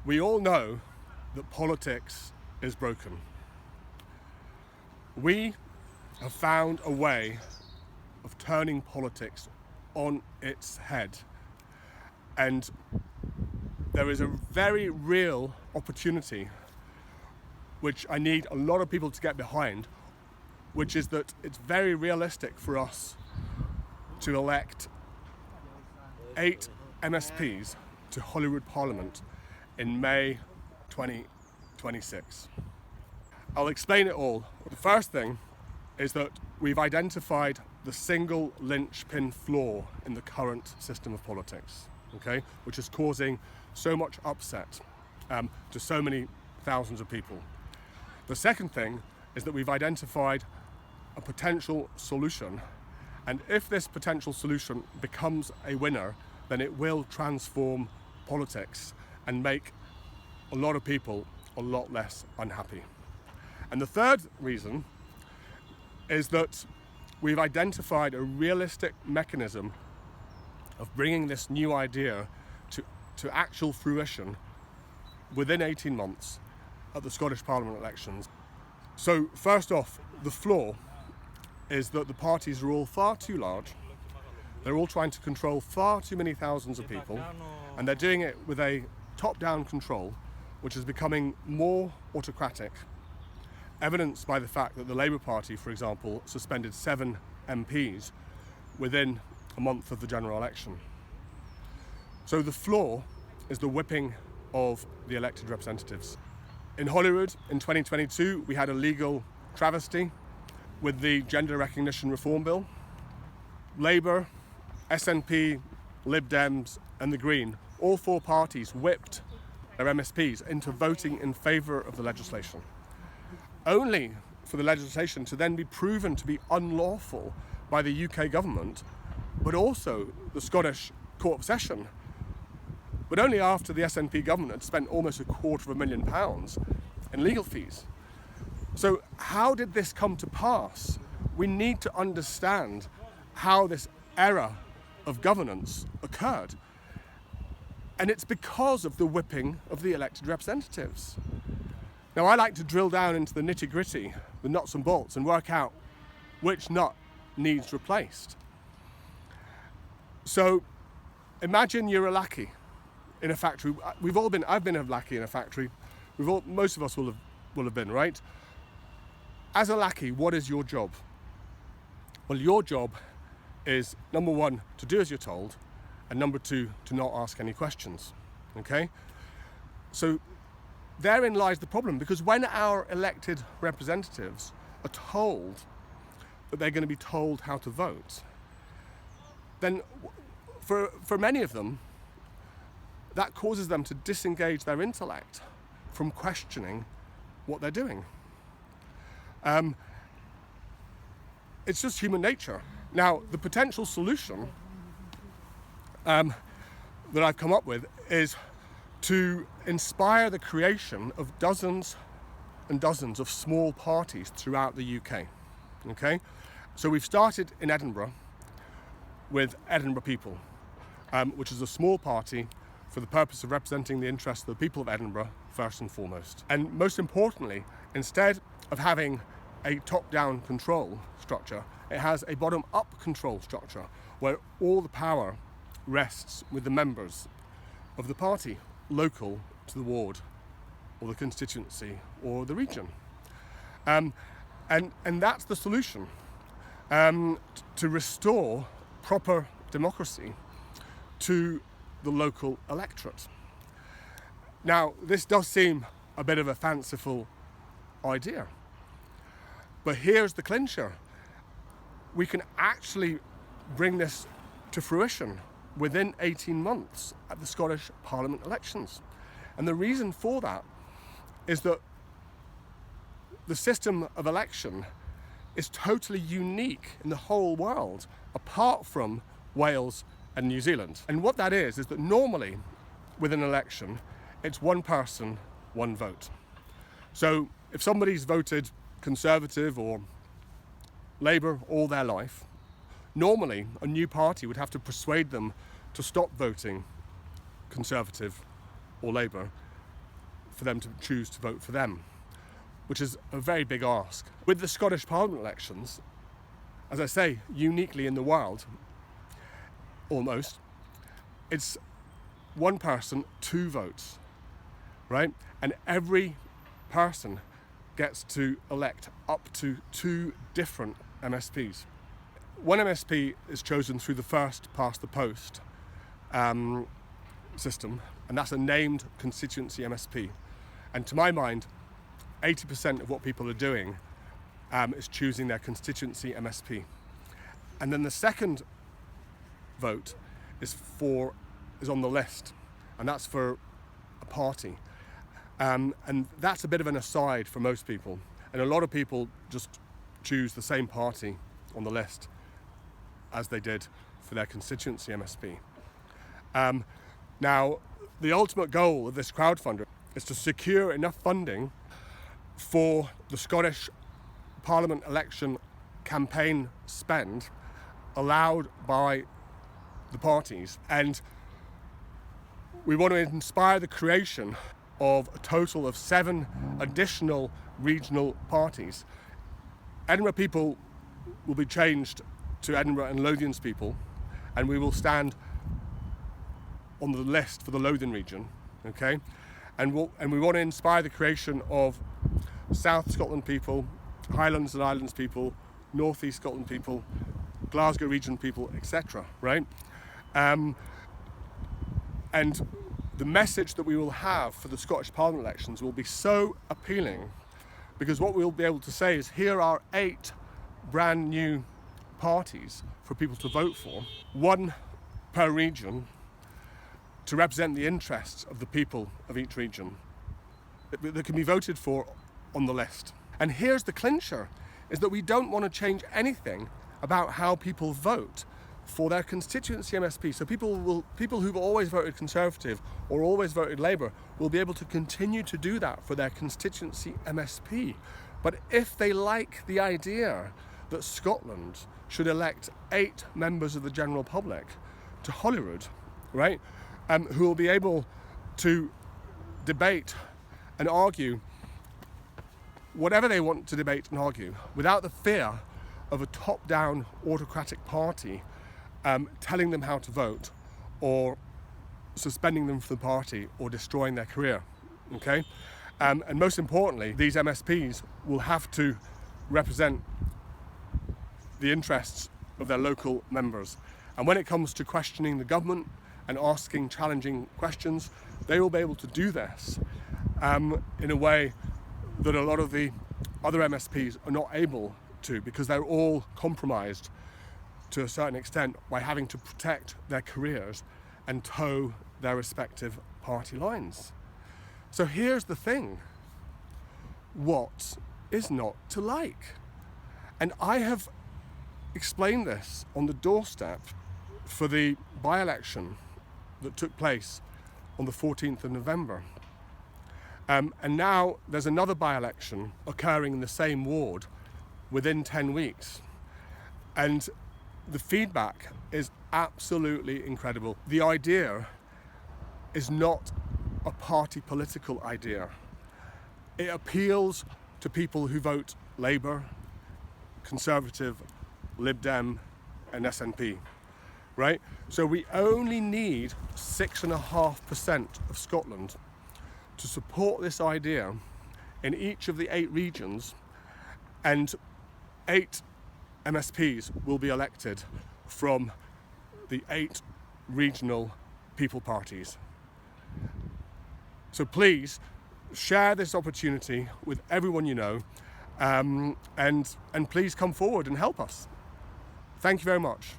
We all know that politics is broken. We have found a way of turning politics on its head. And there is a very real opportunity, which I need a lot of people to get behind, which is that it's very realistic for us to elect 8 MSPs to Holyrood Parliament in May 2026. I'll explain it all. The first thing is that we've identified the single linchpin flaw in the current system of politics, okay, which is causing so much upset to so many thousands of people. The second thing is that we've identified a potential solution, and if this potential solution becomes a winner, then it will transform politics and make a lot of people a lot less unhappy. And the third reason is that we've identified a realistic mechanism of bringing this new idea to actual fruition within 18 months at the Scottish Parliament elections. So first off, the flaw is that the parties are all far too large. They're all trying to control far too many thousands of people, and they're doing it with a top-down control which is becoming more autocratic, evidenced by the fact that the Labour Party, for example, suspended 7 MPs within a month of the general election. So the flaw is the whipping of the elected representatives. In Holyrood in 2022, we had a legal travesty with the Gender Recognition Reform Bill. Labour, SNP, Lib Dems and the Green, all 4 parties whipped their MSPs into voting in favour of the legislation, only for the legislation to then be proven to be unlawful by the UK government, but also the Scottish Court of Session, but only after the SNP government had spent almost £250,000 in legal fees. So how did this come to pass? We need to understand how this era of governance occurred. And it's because of the whipping of the elected representatives. Now, I like to drill down into the nitty-gritty, the nuts and bolts, and work out which nut needs replaced. So imagine you're a lackey in a factory. I've been a lackey in a factory. Most of us will have been, right? As a lackey, what is your job? Well, your job is, number 1, to do as you're told, and number 2, to not ask any questions, okay? So therein lies the problem, because when our elected representatives are told that they're going to be told how to vote, then for many of them, that causes them to disengage their intellect from questioning what they're doing. It's just human nature. Now, the potential solution that I've come up with is to inspire the creation of dozens and dozens of small parties throughout the UK. Okay? So we've started in Edinburgh with Edinburgh People, which is a small party for the purpose of representing the interests of the people of Edinburgh first and foremost. And most importantly, instead of having a top-down control structure, it has a bottom-up control structure where all the power rests with the members of the party, local to the ward or the constituency or the region. And that's the solution to restore proper democracy to the local electorate. Now, this does seem a bit of a fanciful idea, but here's the clincher. We can actually bring this to fruition within 18 months at the Scottish Parliament elections. And the reason for that is that the system of election is totally unique in the whole world, apart from Wales and New Zealand. And what that is that normally with an election, it's one person, one vote. So if somebody's voted Conservative or Labour all their life, normally a new party would have to persuade them to stop voting Conservative or Labour for them to choose to vote for them, which is a very big ask. With the Scottish Parliament elections, as I say, uniquely in the world, almost, it's one person, two votes, right? And every person gets to elect up to two different MSPs. One MSP is chosen through the first past the post system, and that's a named constituency MSP. And to my mind, 80% of what people are doing is choosing their constituency MSP. And then the second vote is on the list, and that's for a party. And that's a bit of an aside for most people. And a lot of people just choose the same party on the list as they did for their constituency MSP. Now, the ultimate goal of this crowdfunder is to secure enough funding for the Scottish Parliament election campaign spend allowed by the parties. And we want to inspire the creation of a total of 7 additional regional parties. Edinburgh people will be changed to Edinburgh and Lothians people, and we will stand on the list for the Lothian region, okay? And we want to inspire the creation of South Scotland people, Highlands and Islands people, North East Scotland people, Glasgow region people, etc., right? And the message that we will have for the Scottish Parliament elections will be so appealing, because what we'll be able to say is, here are 8 brand new parties for people to vote for, 1 per region, to represent the interests of the people of each region that can be voted for on the list. And here's the clincher, is that we don't want to change anything about how people vote for their constituency MSP. So people who've always voted Conservative or always voted Labour will be able to continue to do that for their constituency MSP. But if they like the idea that Scotland should elect 8 members of the general public to Holyrood, right, who will be able to debate and argue whatever they want to debate and argue without the fear of a top-down autocratic party telling them how to vote, or suspending them from the party, or destroying their career, okay? And most importantly, these MSPs will have to represent the interests of their local members. And when it comes to questioning the government and asking challenging questions, they will be able to do this in a way that a lot of the other MSPs are not able to, because they're all compromised to a certain extent by having to protect their careers and toe their respective party lines. So here's the thing. What is not to like? And I have explained this on the doorstep for the by-election that took place on the 14th of November. And now there's another by-election occurring in the same ward within 10 weeks. And the feedback is absolutely incredible. The idea is not a party political idea. It appeals to people who vote Labour, Conservative, Lib Dem and SNP, right? So we only need 6.5% of Scotland to support this idea in each of the 8 regions, and 8 MSPs will be elected from the 8 regional people parties. So please share this opportunity with everyone you know, and please come forward and help us. Thank you very much.